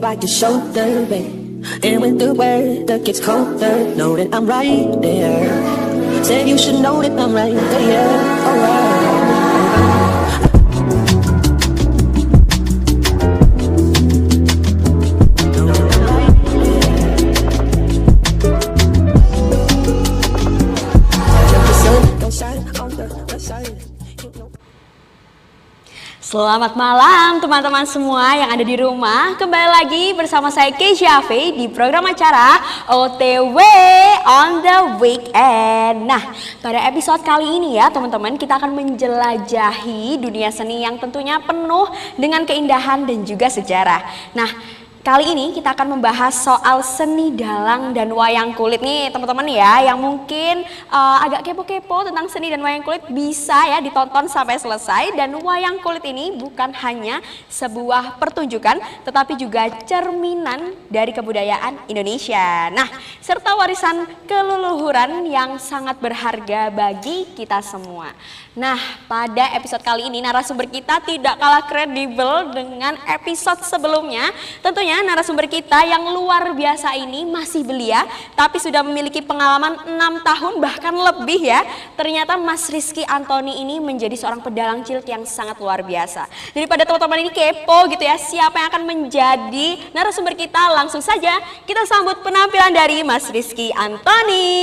like your shoulder, babe. And when the weather gets colder, know that I'm right there. Said you should know that I'm right there. Alright. Selamat malam teman-teman semua yang ada di rumah. Kembali lagi bersama saya Keisha Ave di program acara OTW on the Weekend. Nah, pada episode kali ini ya teman-teman, kita akan menjelajahi dunia seni yang tentunya penuh dengan keindahan dan juga sejarah. Nah, kali ini kita akan membahas soal seni dalang dan wayang kulit nih teman-teman ya, yang mungkin agak kepo-kepo tentang seni dan wayang kulit bisa ya ditonton sampai selesai. Dan wayang kulit ini bukan hanya sebuah pertunjukan tetapi juga cerminan dari kebudayaan Indonesia. Nah, serta warisan keluluhuran yang sangat berharga bagi kita semua. Nah, pada episode kali ini narasumber kita tidak kalah kredibel dengan episode sebelumnya. Tentunya narasumber kita yang luar biasa ini masih belia, tapi sudah memiliki pengalaman 6 tahun bahkan lebih ya. Ternyata Mas Rizky Antoni ini menjadi seorang pedalang cilik yang sangat luar biasa. Daripada teman-teman ini kepo gitu ya, siapa yang akan menjadi narasumber kita, langsung saja kita sambut penampilan dari Mas Rizky Antoni.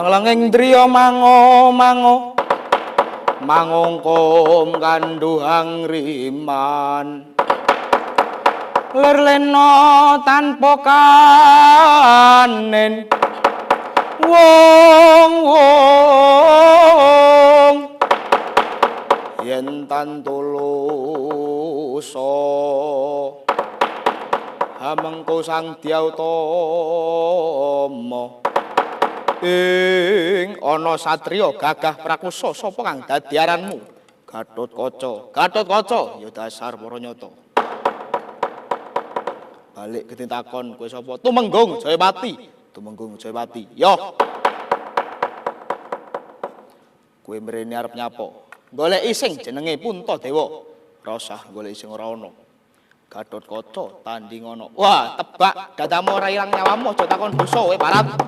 Langeng driya mango mangongkom kanduhang riman lerleno tanpa kanen wong yen tantuluso hamengko sang Dyatama ing ana satriya gagah prakusa sapa kang dadi aranmu? Gatotkaca. Gatotkaca ya dasar Paranyata. Balik ketintakon kowe sapa? Tumenggung Jayapati. Tumenggung Jayapati. Yo. Kowe mrene arep nyapa? Goleki sing jenenge Puntadewa. Ora usah goleki sing ora ana. Gatotkaca tanding ana. Wah, tebak dadamu ora ilang nyawamu aja takon dosa kowe barat.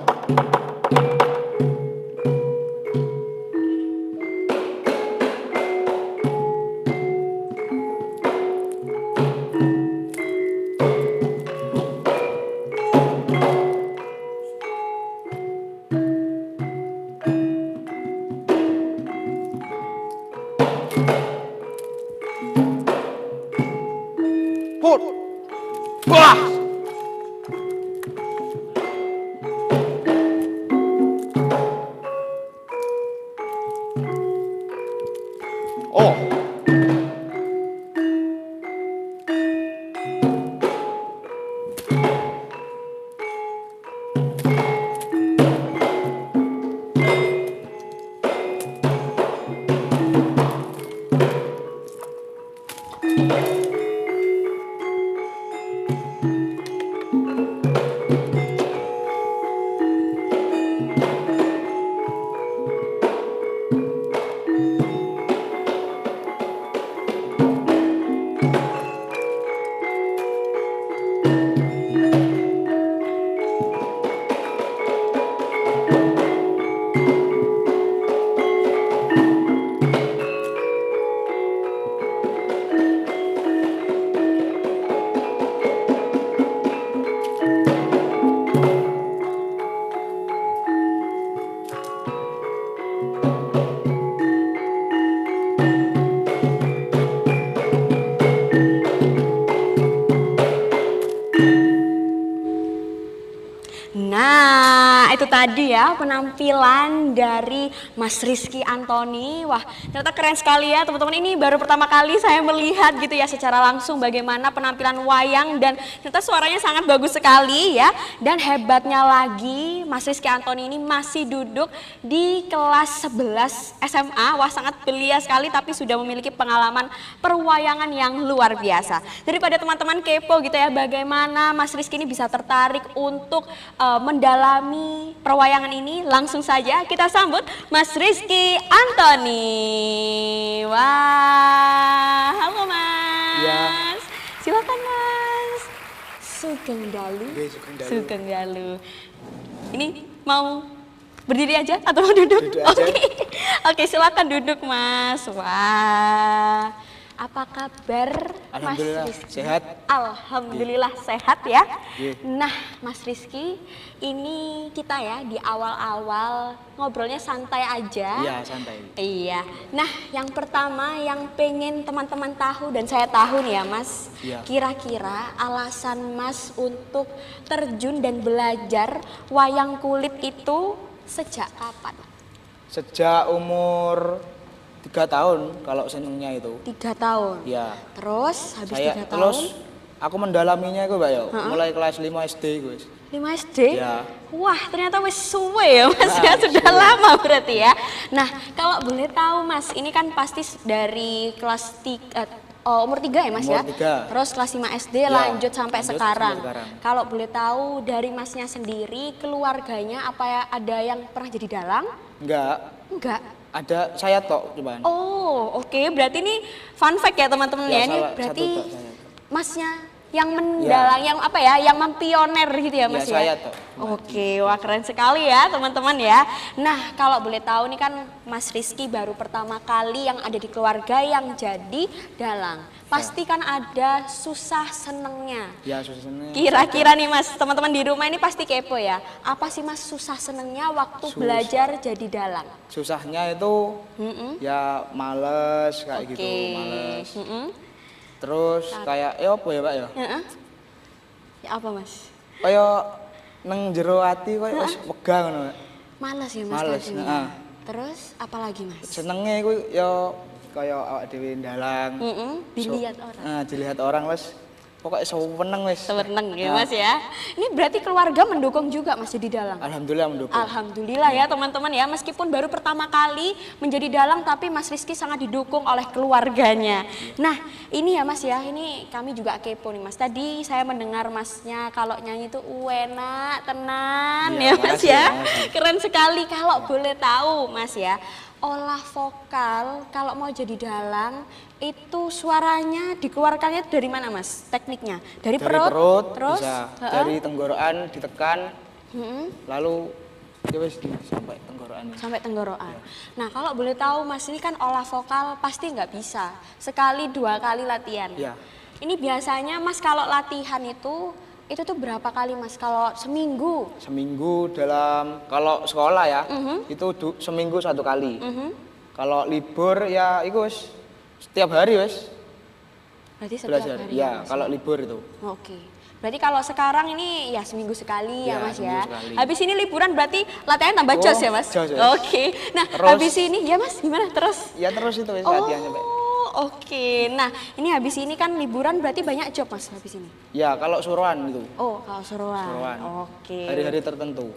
Wah! Oh. tadi ya penampilan dari Mas Rizky Antoni. Wah, ternyata keren sekali ya teman-teman. Ini baru pertama kali saya melihat gitu ya secara langsung bagaimana penampilan wayang dan ternyata suaranya sangat bagus sekali ya. Dan hebatnya lagi Mas Rizky Antoni ini masih duduk di kelas 11 SMA. Wah, sangat belia sekali tapi sudah memiliki pengalaman perwayangan yang luar biasa. Daripada teman-teman kepo gitu ya bagaimana Mas Rizky ini bisa tertarik untuk mendalami perwayangan ini, langsung saja kita sambut Mas Rizky Antoni. Wah, halo Mas. Ya. Silakan Mas. Sugeng Dalu. Sugeng Dalu. Sugeng Dalu. Ini mau berdiri aja atau mau duduk? Duduk aja. Oke, silakan duduk Mas. Wah. Apa kabar Mas Alhamdulillah, Rizky? sehat. Alhamdulillah sehat ya. Yeah. Nah Mas Rizky, ini kita ya di awal-awal ngobrolnya santai aja. Iya, santai. Iya. Nah yang pertama yang pengen teman-teman tahu dan saya tahu nih ya Mas. Iya. Kira-kira alasan Mas untuk terjun dan belajar wayang kulit itu sejak kapan? Sejak umur 3 tahun kalau senengnya itu. 3 tahun? Ya. Terus habis 3 tahun? Terus aku mendalaminya itu Mbak ya, mulai kelas 5 SD guys. 5 SD? Ya. Wah ternyata wis suwe ya Mas ya, sudah lama berarti ya. Nah kalau boleh tahu Mas, ini kan pasti dari kelas 3, umur 3 ya Mas Umur ya? 3. Terus kelas 5 SD Ya, lanjut sampai lanjut sekarang. sampai sekarang. Kalau boleh tahu dari Masnya sendiri, keluarganya apa ya, ada yang pernah jadi dalang? Enggak, Enggak. ada saya tok cuman. Oh oke, berarti ini fun fact ya teman-teman ya, ini salah berarti satu tok saya. Masnya yang mendalang, yang apa ya, yang mempioner gitu ya Mas ya? saya tok. Oke, wah keren sekali ya teman-teman ya. Nah kalau boleh tahu nih kan Mas Rizky baru pertama kali yang ada di keluarga yang jadi dalang. Pasti kan ada susah senengnya. Ya susah seneng. Kira-kira nih Mas, teman-teman di rumah ini pasti kepo ya. Apa sih Mas susah senengnya waktu belajar jadi dalang? Susahnya itu ya males kayak Oke. gitu, males. Terus kayak apa ya Pak ya? Heeh. Ya apa Mas? Kayak nang jero ati koyo wis wegah ngono. Pak. Males ya Mas Males, tadinya. heeh. Terus apa lagi Mas? Senenge iku ya kaya awak dhewe ndalang. Dilihat orang. Dilihat orang wis pokoknya seneng wis. Seneng ya Nah, Mas ya. Ini berarti keluarga mendukung juga Mas jadi dalang? Alhamdulillah mendukung. Alhamdulillah ya teman-teman ya, meskipun baru pertama kali menjadi dalang tapi Mas Rizky sangat didukung oleh keluarganya. Nah ini ya Mas ya, ini kami juga kepo nih Mas. Tadi saya mendengar Masnya kalau nyanyi itu enak, tenan Iya, ya Mas makasih, ya. makasih. Keren sekali. Kalau boleh tahu Mas ya, olah vokal kalau mau jadi dalang itu suaranya dikeluarkannya dari mana Mas? Tekniknya? Dari perut? Terus? bisa dari tenggorokan ditekan lalu ya wis sampai tenggorokan ini. Sampai tenggorokan. Nah kalau boleh tahu Mas, ini kan olah vokal pasti nggak bisa sekali 2 kali latihan. Ya. Ini biasanya Mas kalau latihan itu tuh berapa kali Mas? Kalau seminggu? Seminggu dalam kalau sekolah ya itu seminggu 1 kali. Kalau libur ya itu wis setiap hari wis Berarti setiap belajar. hari Ya, Mas? kalau libur itu. Oke. Berarti kalau sekarang ini ya seminggu sekali ya Ya, Mas seminggu ya. sekali. Habis ini liburan berarti latihan tambah jos ya Mas? jos, jos. Oke. Nah Terus- habis ini ya Mas gimana terus? Ya terus itu wis latihan sampai. Oke. Nah ini habis ini kan liburan berarti banyak job Mas habis ini? Ya kalau suruhan itu. Oh kalau suruhan. Suruhan. Oke. Hari-hari tertentu.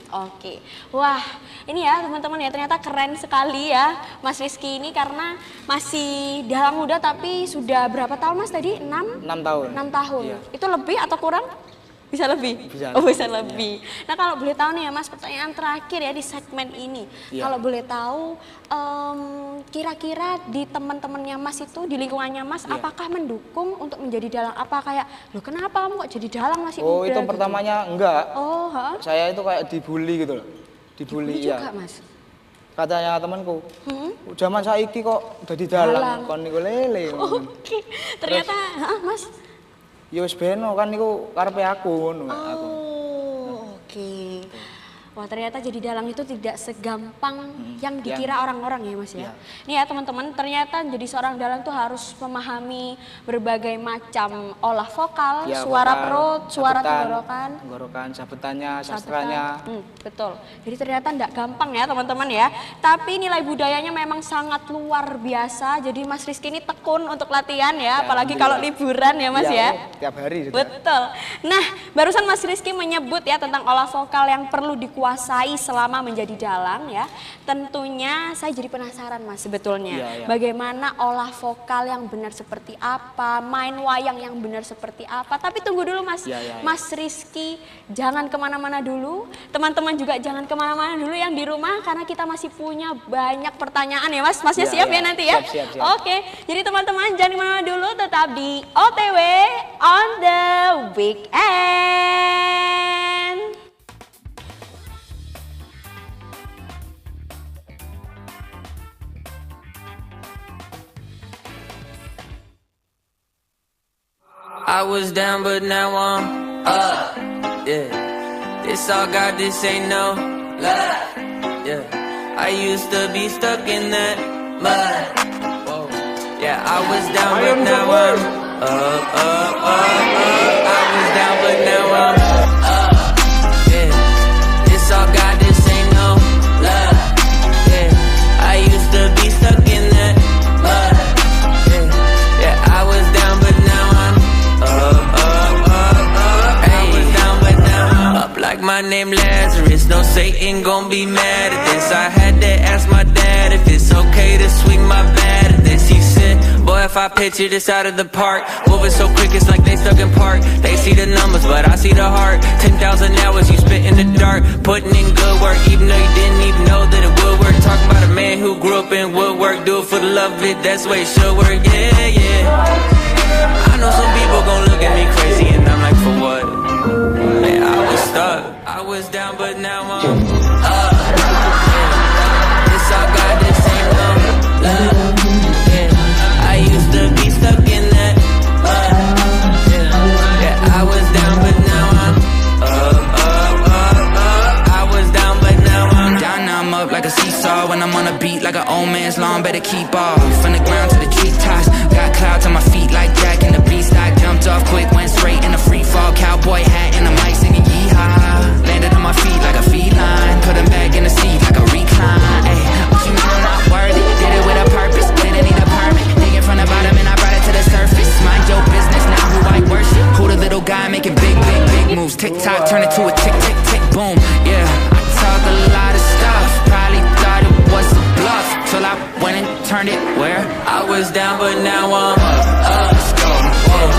Oke. Wah ini ya teman-teman ya, ternyata keren sekali ya Mas Rizky ini karena masih dalang muda tapi sudah berapa tahun Mas tadi? 6? 6 tahun. 6 tahun. Iya. Itu lebih atau kurang? Bisa lebih? Bisa Oh lebih, bisa lebih. Nah kalau boleh tahu nih ya Mas, pertanyaan terakhir ya di segmen ini. Iya. Kalau boleh tahu kira-kira di teman-temannya Mas itu, di lingkungannya Mas, Iya. apakah mendukung untuk menjadi dalang? Apa kayak, loh kenapa kamu kok jadi dalang masih Oh, muda itu gitu? pertamanya enggak. Oh, ha? Saya itu kayak dibully gitu loh. Dibully Dibully ya. juga Mas? Katanya temanku, zaman saiki kok dadi dalang kon niku lele. Oke, ternyata Mas. Ya wis beno kan niku karepe aku ngono aku. Oh, oke. Wah ternyata jadi dalang itu tidak segampang yang dikira orang-orang ya Mas ya. Nih ya teman-teman, ternyata jadi seorang dalang tuh harus memahami berbagai macam olah vokal, suara perut, suara tenggorokan, sabetannya, sastranya. Betul. Jadi ternyata tidak gampang ya teman-teman ya. Tapi nilai budayanya memang sangat luar biasa. Jadi Mas Rizky ini tekun untuk latihan ya, apalagi kalau liburan ya Mas ya. Tiap hari. Betul. Nah, barusan Mas Rizky menyebut ya tentang olah vokal yang perlu dikuasai selama menjadi dalang ya. Tentunya saya jadi penasaran Mas sebetulnya. Bagaimana olah vokal yang benar seperti apa, main wayang yang benar seperti apa. Tapi tunggu dulu Mas, Mas Rizky jangan kemana-mana dulu. Teman-teman juga jangan kemana-mana dulu yang di rumah karena kita masih punya banyak pertanyaan ya Mas. Masnya siap ya nanti ya? Siap. Oke, jadi teman-teman jangan kemana-mana dulu, tetap di OTW on the Weekend. I was down but now I'm up, yeah. This all God, this ain't no lie, yeah. I used to be stuck in that mud, whoa. Yeah, I was down but now I'm up. I was down but now I'm up, yeah. This all God, this ain't no lie, yeah. I used to be stuck in that mud, yeah. Yeah, I was down but now I'm up. I was down but now I'm up like my name Lazarus. No Satan gon' be mad at this. I had to ask my dad if it's okay to swing my bat at this. He said, boy, if I picture this out of the park, moving so quick it's like they stuck in park. They see the numbers but I see the heart. 10,000 hours you spent in the dark, putting in good work even though you didn't even know that it would work. Talking about a man who grew up in woodwork, do it for the love of it, that's the way it should work, yeah. I know some people gon' look at me crazy and I'm like, for what? Man, I was stuck, I was down but now I'm up, yeah. This all God, this ain't no love, yeah. I used to be stuck in that mud, yeah. Yeah, I was down but now I'm up. I was down but now I'm down, now I'm up like a seesaw. When I'm on a beat like an old man's lawn, better keep off. From the ground to the treetops, got clouds on my feet like Jack and the Beast. I jumped off quick, went straight in a free fall. Cowboy hat and a mic singing yeehaw. Landed on my feet like a feline, put him back in the seat like a recline. Ay, what you know I'm not worthy, did it with a purpose, didn't need a permit. Digging from the bottom and I brought it to the surface. Mind your business, now who I worship. Who the little guy making big moves. Tick tock, turn it to a tick, tick, tick, boom. Yeah, I talk a lot of stuff, probably thought it was a bluff, till I went and turned it where I was down but now I'm up. Let's go, whoa.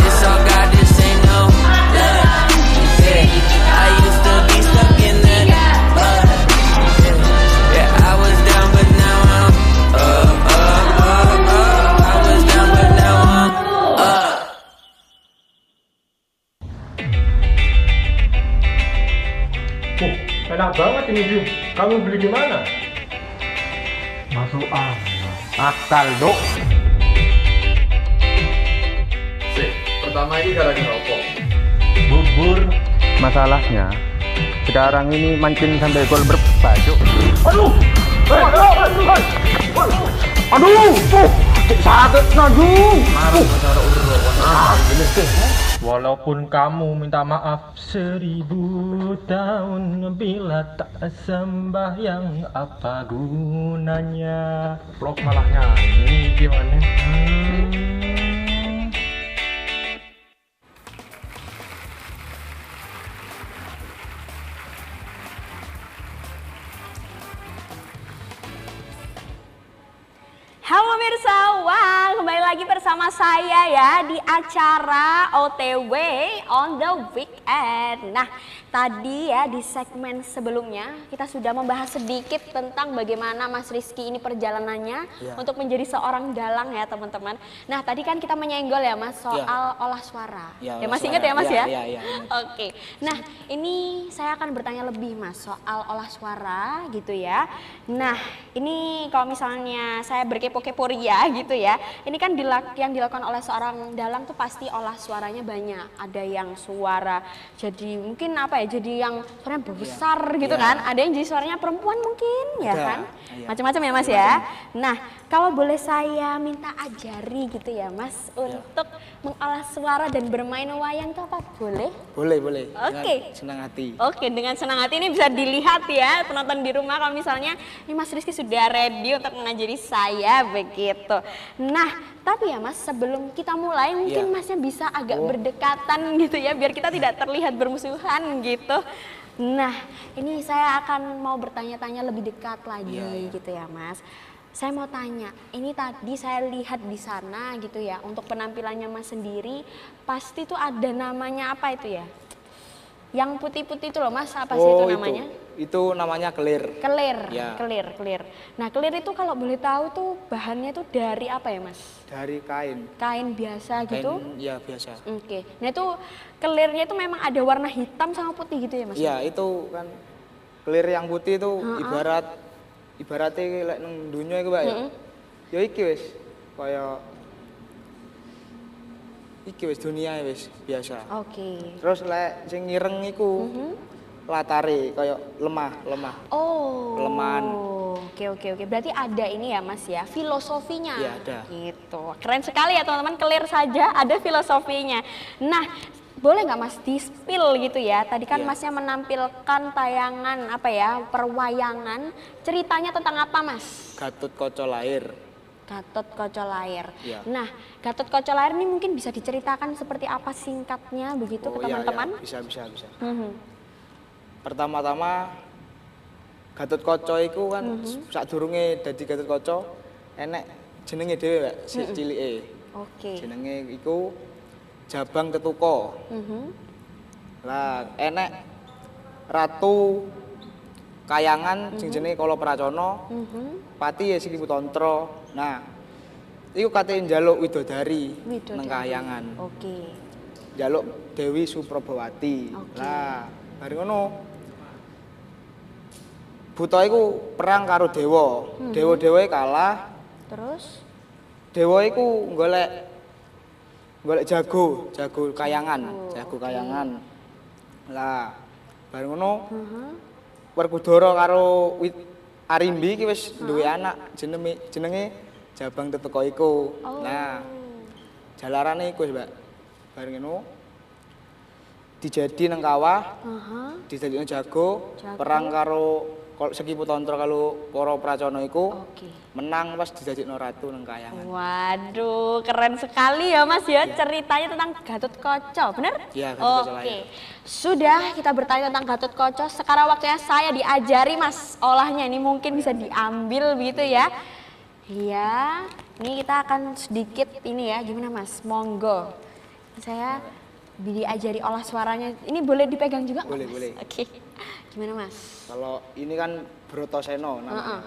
This all God, this ain't no love, yeah. I used to be stuck in that mud, yeah. Yeah, I was down but now I'm up. I was down but now I'm up. Enak banget ini, Jim. Kamu beli di mana? Masuk akal, Dok. Pertama ini gara-gara apa? Bubur. Masalahnya sekarang ini mancing sampai gol berbaju. Aduh! Aduh! Sakit najung. Walaupun kamu minta maaf 1000 tahun, bila tak sembahyang apa gunanya? Vlog malah nyanyi gimana? Halo pemirsa, wah kembali lagi bersama saya ya di acara OTW on the Weekend. Nah tadi ya di segmen sebelumnya kita sudah membahas sedikit tentang bagaimana Mas Rizky ini perjalanannya untuk menjadi seorang dalang ya teman-teman. Nah tadi kan kita menyenggol ya Mas soal olah suara. Ya masih ingat ya Mas ya? Oke. Nah ini saya akan bertanya lebih Mas soal olah suara gitu ya. Nah ini kalau misalnya saya berkepo-kepo ria gitu ya. Ini kan yang dilakukan oleh seorang dalang tuh pasti olah suaranya banyak. Ada yang suara jadi mungkin apa ya ya, jadi yang suaranya besar gitu Iya. kan. Ada yang jadi suaranya perempuan mungkin ya Ada, kan. iya. Macam-macam ya Mas ya. Nah, kalau boleh saya minta ajari gitu ya Mas untuk mengolah suara dan bermain wayang itu apa boleh? Boleh. Oke. Dengan senang hati. Oke, dengan senang hati ini bisa dilihat ya penonton di rumah kalau misalnya ini Mas Rizky sudah ready untuk mengajari saya begitu. Nah, tapi ya Mas sebelum kita mulai mungkin Iya. Masnya bisa agak berdekatan gitu ya biar kita tidak terlihat bermusuhan gitu. Nah, ini saya akan mau bertanya-tanya lebih dekat lagi Iya. gitu ya Mas. Saya mau tanya, ini tadi saya lihat di sana gitu ya, untuk penampilannya Mas sendiri pasti tuh ada namanya apa itu ya? Yang putih-putih itu loh Mas, apa sih itu namanya? Itu namanya kelir. Kelir, Ya. kelir. Nah kelir itu kalau boleh tahu tuh bahannya tuh dari apa ya Mas? Dari kain. Kain biasa gitu? Kain ya biasa. Oke, nah itu kelirnya itu memang ada warna hitam sama putih gitu ya Mas? Iya, itu kan kelir yang putih itu ibaratnya lek nang dunya iku, Pak ya. Ya iki wis kaya iki wis dunia wis biasa. Oke. Terus lek sing ngireng iku latare kaya lemah. Oh. Pelemahan. Oke. Berarti ada ini ya Mas ya, filosofinya. Iya, ada. Gitu. Keren sekali ya teman-teman, clear saja ada filosofinya. Nah, boleh nggak Mas di-spill gitu ya? Tadi kan Iya. Masnya menampilkan tayangan apa ya, perwayangan. Ceritanya tentang apa Mas? Gatut Kaca Lair. Gatot Kaca Lair. Iya. Nah, Gatot Kaca Lair ini mungkin bisa diceritakan seperti apa singkatnya begitu ke iya, teman-teman? Bisa. Mhm. Pertama-tama Gatut Kaca iku kan sadurunge dadi Gatut Kaca enek jenenge dhewe, Pak, sik cilike. Oke. Jenenge iku Jabang Tetuko. Lah enek Ratu Kayangan sing jenenge Kala Pracana. Pati ya Siki Putantra. Nah, iku kate njaluk widodari nang Kayangan. Oke. Njaluk Dewi Suprabawati. Oke. Lah, bareng ngono Buta iku perang karo dewa. Dewa-dewae kalah. Terus? Dewa iku golek jago kayangan, jago kayangan. Lah, bareng ngono Werkudara karo Arimbi iki wis duwe anak jenenge Jabang Tetuko iku. Nah, jalarane iku wis, Mbak. Bareng ngono dijadi nang kawah, dijadine jago, perang karo Seki Putantra karo para Pracana iku. Oke. Menang pas didadekno ratu nang Kayangan. Waduh, keren sekali ya Mas ya ceritanya tentang Gatot Kaca, benar? Iya, Gatot Kaca Oke, Lair. sudah kita bertanya tentang Gatot Kaca. Sekarang waktunya saya diajari Mas olahnya. Ini mungkin bisa diambil begitu ya. Iya, ini kita akan sedikit ini ya, gimana Mas? Monggo. Saya diajari olah suaranya. Ini boleh dipegang juga nggak, Boleh, Mas? boleh. Oke, gimana Mas? Kalau ini kan Brotoseno namanya.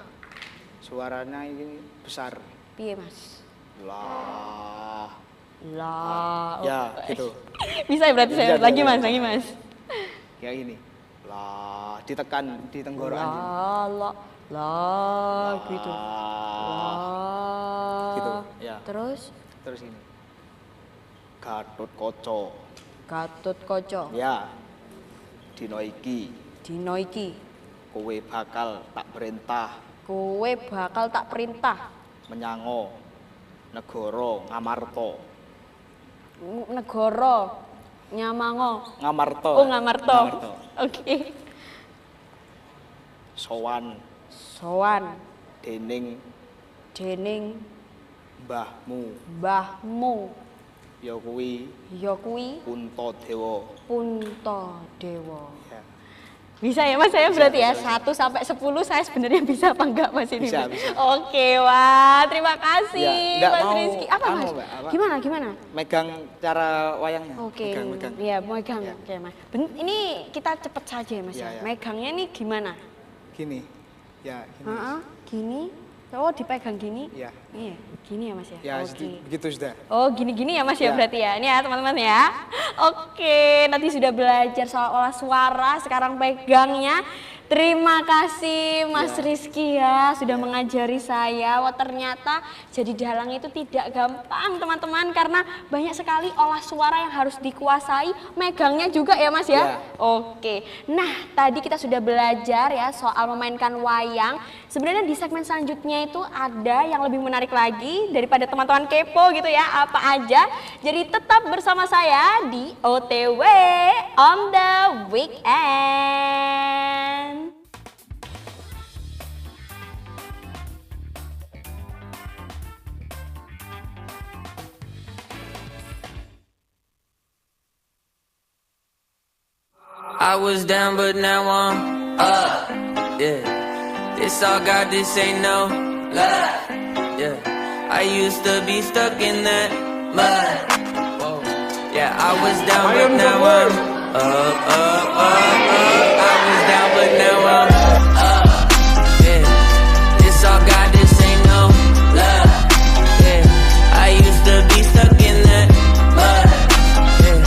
Suaranya ini besar. Piye Mas? Lah. Lah. Ya, gitu. Bisa ya berarti saya Bisa, lagi bisa, Mas, bisa. lagi Mas. Kayak gini. Lah, ditekan di tenggorokan. Lah, gitu. Lah. Lah. Gitu, ya. Terus Terus ini. Gatut Kaca. Gatot Kaca. Ya. Dino iki Dino iki kowe bakal tak perintah kowe bakal tak perintah menyango negara Ngamarta. Negara Nyamango. Ngamarta. Oh, Ngamarta. Oke. Sowan Sowan dening dening mbahmu ya kuwi ya kuwi Puntadewa. Puntadewa. Ya. Bisa ya Mas saya berarti ya 1 sampai 10 saya sebenarnya bisa apa enggak Mas ini? Bisa, Mas? bisa. Oke, wah terima kasih Ya, enggak Mas mau Rizky. Apa anu, Mas? Mbak, apa? Gimana? Megang cara wayangnya. Oke, Megang. iya megang. Ya. Oke Mas. Ini kita cepet saja ya Mas Ya, ya. ya. Megangnya nih gimana? Gini. Ya, gini. Heeh, gini. Oh dipegang gini? Ya. Iya, gini ya Mas ya. Ya, Oke. begitu sudah. Oh gini-gini ya Mas ya Ya. berarti ya. Ini ya teman-teman ya. Oke, nanti sudah belajar soal olah suara, sekarang pegangnya. Terima kasih Mas Rizky ya sudah mengajari saya. Wah, ternyata jadi dalang itu tidak gampang teman-teman, karena banyak sekali olah suara yang harus dikuasai, megangnya juga ya Mas ya. Oke. Nah, tadi kita sudah belajar ya soal memainkan wayang. Sebenarnya di segmen selanjutnya itu ada yang lebih menarik lagi daripada teman-teman kepo gitu ya, apa aja. Jadi tetap bersama saya di OTW on the Weekend. I was down, but now I'm up. Yeah, this all God, this ain't no lie. Yeah, I used to be stuck in that mud. Whoa. Yeah, I was down, but now I'm up, up, up, up. I was down, but now I'm up. Yeah, this all God, this ain't no lie. Yeah, I used to be stuck in that mud. Yeah,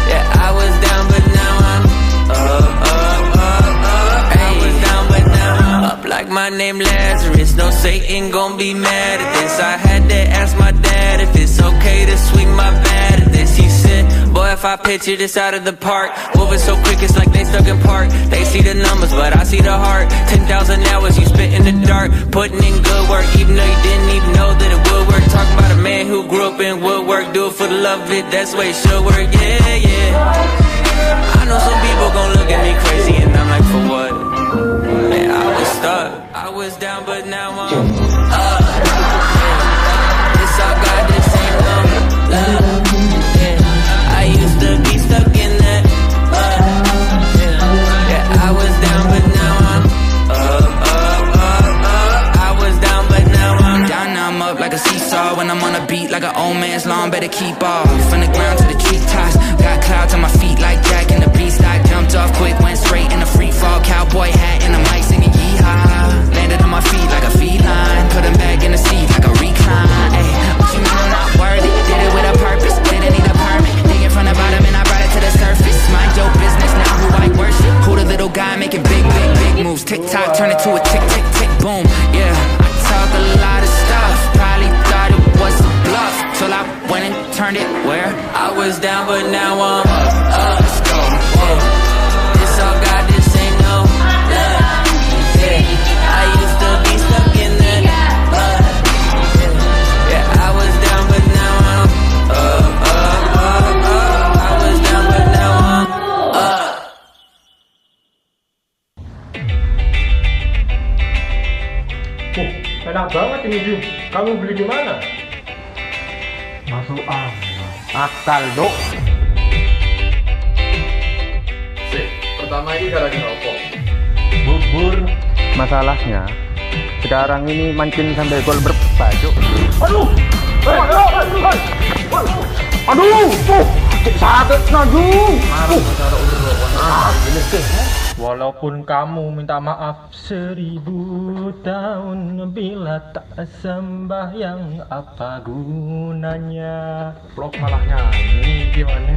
yeah, I was down, but now I'm up, up, up, up. I was down, but now I'm up like my name Lazarus. No Satan gon' be mad at this. I had to ask my dad if it's okay to swing my bat at this. He said, boy, if I picture this out of the park, moving so quick it's like they stuck in park. They see the numbers, but I see the heart. 10,000 hours you spit in the dark, putting in good work, even though you didn't even know that it would work. Talking about a man who grew up in woodwork, do it for the love of it, that's the way it should work. Yeah, yeah. I know some people gon' look at me crazy, and I'm like, for what? Man, I was stuck, I was down, but now I'm up. This all God, this ain't no love. Yeah, I used to be stuck in that mud. Yeah, I was down, but now I'm up, up, up, up. I was down, but now I'm down, now I'm up like a seesaw. When I'm on a beat like an old man's lawn, better keep off. From the ground to the treetops, got clouds on my feet like Jack in the Beanstalk. Jumped off quick, went straight in the free fall. Cowboy hat and a mic singing yeehaw. Landed on my feet like a feline, put him back in the seat like a recline. Ay, what you mean I'm not worthy? Did it with a purpose, didn't need a permit. Digging from the bottom and I brought it to the surface. Mind your business, now who I worship. Who the little guy making big, big, big moves. Tick tock, turn it to a tick, tick, tick, boom. Yeah, I talk a lot of stuff, probably thought it was a bluff, till I went and turned it where I was down, but now I'm up. Let's go. Whoa. This all God, this ain't no love. Yeah, I used to be stuck in that mud. Yeah, I was down, but now I'm up, up, up, up. I was down, but now I'm up. Enak banget ini, Jim. Kamu beli di mana? Masuk akal, Dok. Sik, pertama ini gara-gara apa? Bubur. Masalahnya sekarang ini mancing sampai gol berbaju. Aduh! Aduh! Sakit Najung! Walaupun kamu minta maaf 1000 tahun, bila tak sembahyang apa gunanya? Vlog malah nyanyi gimana?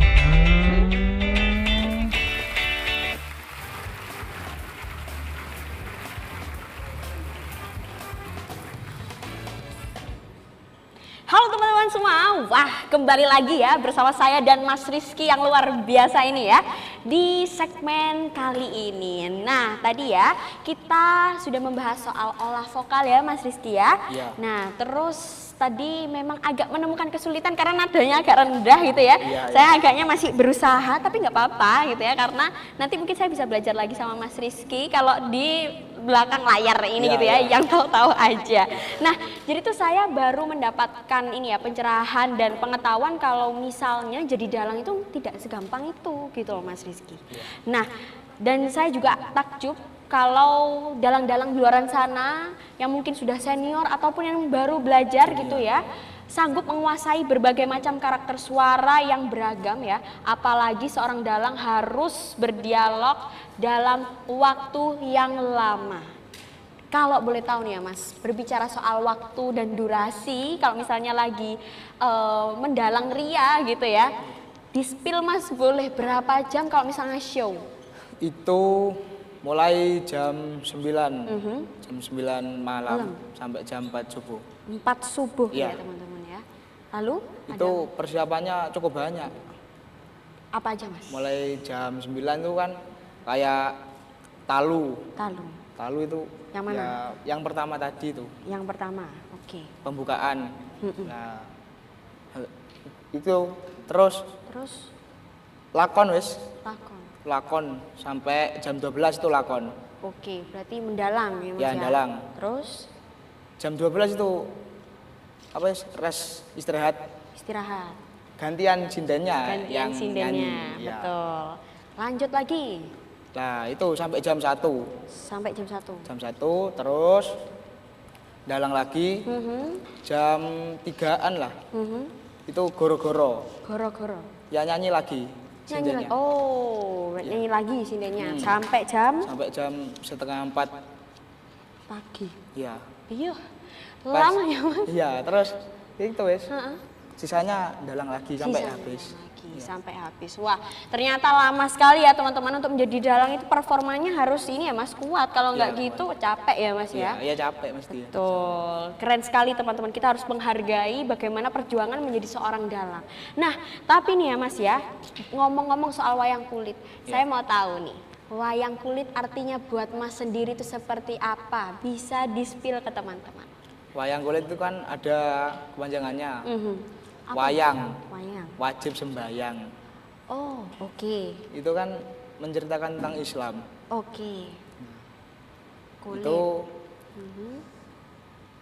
Halo teman-teman semua, wah kembali lagi ya bersama saya dan Mas Rizky yang luar biasa ini ya di segmen kali ini. Nah tadi ya kita sudah membahas soal olah vokal ya Mas Rizky ya. Nah terus tadi memang agak menemukan kesulitan karena nadanya agak rendah gitu ya. Saya agaknya masih berusaha tapi nggak apa-apa gitu ya, karena nanti mungkin saya bisa belajar lagi sama Mas Rizky kalau di belakang layar ini gitu ya, yang tahu-tahu aja. Nah, jadi tuh saya baru mendapatkan ini ya pencerahan dan pengetahuan kalau misalnya jadi dalang itu tidak segampang itu gitu loh Mas Rizky. Nah, dan saya juga takjub kalau dalang-dalang di luaran sana yang mungkin sudah senior ataupun yang baru belajar gitu ya, sanggup menguasai berbagai macam karakter suara yang beragam ya, apalagi seorang dalang harus berdialog dalam waktu yang lama. Kalau boleh tahu nih ya Mas, berbicara soal waktu dan durasi, kalau misalnya lagi mendalang ria gitu ya, di spill Mas boleh berapa jam kalau misalnya show? Itu Mulai jam 9. Jam 9 malam sampai jam 4 subuh. 4 subuh Iya. ya teman-teman ya. Lalu Itu persiapannya cukup banyak. apa aja Mas? Mulai jam 9 itu kan kayak talu. Talu. Talu itu Yang mana? ya yang pertama tadi itu, Yang pertama. Oke. pembukaan. Nah, itu terus Terus lakon wis. lakon. Lakon sampai jam 12 itu lakon. Oke, berarti mendalang ya Mas Ya, ya. mendalang. Terus Jam 12 itu apa wis rest istirahat. istirahat. Gantian sindennya Gantian yang sindennya, nyanyi. Ya. betul. Lanjut lagi Nah, itu sampai jam 1. sampai jam 1. Jam 1 terus dalang lagi jam 3-an lah. Itu goro-goro. Goro-goro. Ya nyanyi lagi Nyanyi lagi. sindennya. Oh, nyanyi lagi sindennya sampai jam Sampai jam setengah 4. pagi. Ya. Iya. Pas- Lama ya Mas. Iya, terus itu wis. Heeh. Sisanya dalang lagi sampai Sisanya habis. lagi, sampai habis. Wah, ternyata lama sekali ya teman-teman untuk menjadi dalang itu performanya harus ini ya Mas kuat. Kalau nggak Iya, gitu capek ya Mas ya. Iya, capek mesti ya. Betul, keren sekali teman-teman. Kita harus menghargai bagaimana perjuangan menjadi seorang dalang. Nah, tapi nih ya Mas ya, ngomong-ngomong soal wayang kulit, saya mau tahu nih, wayang kulit artinya buat Mas sendiri itu seperti apa? Bisa di-spill ke teman-teman. Wayang kulit itu kan ada kepanjangannya. Apa Wayang, itu? Wayang. wajib sembahyang. Oh, oke. Itu kan menceritakan tentang Islam. Oke. Kulit. Itu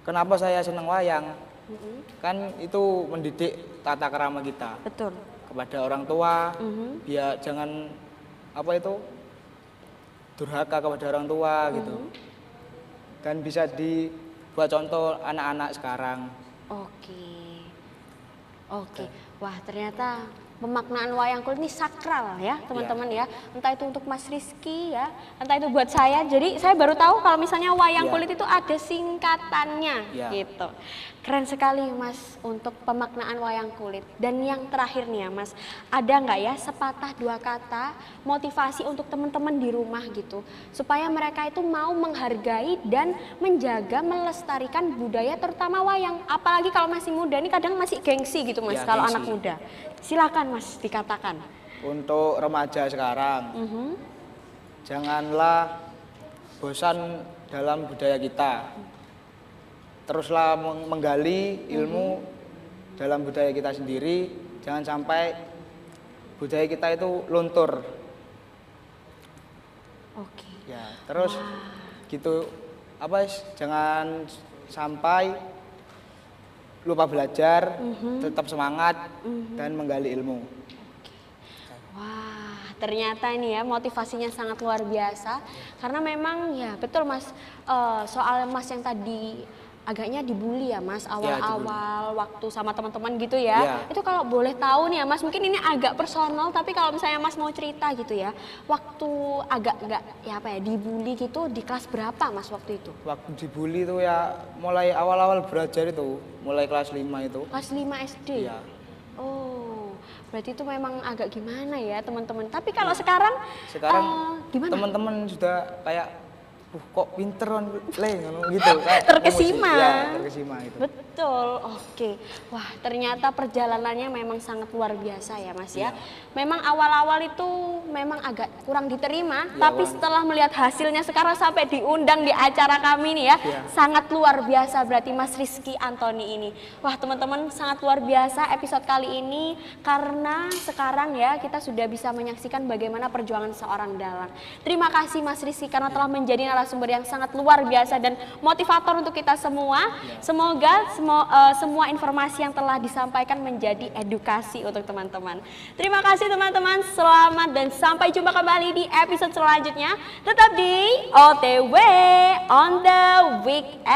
kenapa saya senang wayang? Kan itu mendidik tata krama kita Betul. kepada orang tua, biar jangan apa itu durhaka kepada orang tua gitu. Dan bisa dibuat contoh anak-anak sekarang. Oke. Oke. Wah, ternyata pemaknaan wayang kulit ini sakral ya, teman-teman ya. Entah itu untuk Mas Rizky ya, entah itu buat saya. Jadi saya baru tahu kalau misalnya wayang Iya. kulit itu ada singkatannya Iya. gitu. Keren sekali Mas untuk pemaknaan wayang kulit. Dan yang terakhir nih ya Mas, ada nggak ya sepatah dua kata motivasi untuk teman-teman di rumah gitu, supaya mereka itu mau menghargai dan menjaga melestarikan budaya terutama wayang. Apalagi kalau masih muda, ini kadang masih gengsi gitu Mas Ya, kalau gengsi. anak muda. Silakan Mas dikatakan. Untuk remaja sekarang, janganlah bosan dalam budaya kita. Teruslah menggali ilmu dalam budaya kita sendiri. Jangan sampai budaya kita itu luntur. Oke. Ya, terus gitu apa jangan sampai lupa belajar, tetap semangat dan menggali ilmu. Wah, ternyata ini ya motivasinya sangat luar biasa. Karena memang ya betul Mas, soal Mas yang tadi agaknya dibully ya Mas awal-awal waktu sama teman-teman gitu ya. Iya. Itu kalau boleh tahu nih ya Mas, mungkin ini agak personal tapi kalau misalnya Mas mau cerita gitu ya, waktu agak enggak ya apa ya dibully gitu di kelas berapa Mas waktu itu? Waktu dibully itu ya mulai awal-awal belajar itu, mulai kelas 5 itu. Kelas 5 SD? Iya. Oh, berarti itu memang agak gimana ya teman-teman. Tapi kalau sekarang, Sekarang gimana? teman-teman sudah kayak kok pinter on le ngono gitu kayak Terkesima. emosi. Ya, terkesima itu. Betul, oke. Wah, ternyata perjalanannya memang sangat luar biasa ya Mas ya. Iya. Memang awal-awal itu memang agak kurang diterima, Iya, tapi kurang. setelah melihat hasilnya sekarang sampai diundang di acara kami nih ya, Iya. sangat luar biasa berarti Mas Rizky Antoni ini. Wah teman-teman sangat luar biasa episode kali ini karena sekarang ya kita sudah bisa menyaksikan bagaimana perjuangan seorang dalang. Terima kasih Mas Rizky karena telah menjadi narasumber yang sangat luar biasa dan motivator untuk kita semua. Semoga semua informasi yang telah disampaikan menjadi edukasi untuk teman-teman. Terima kasih teman-teman, selamat dan sampai jumpa kembali di episode selanjutnya. Tetap di OTW on the Weekend.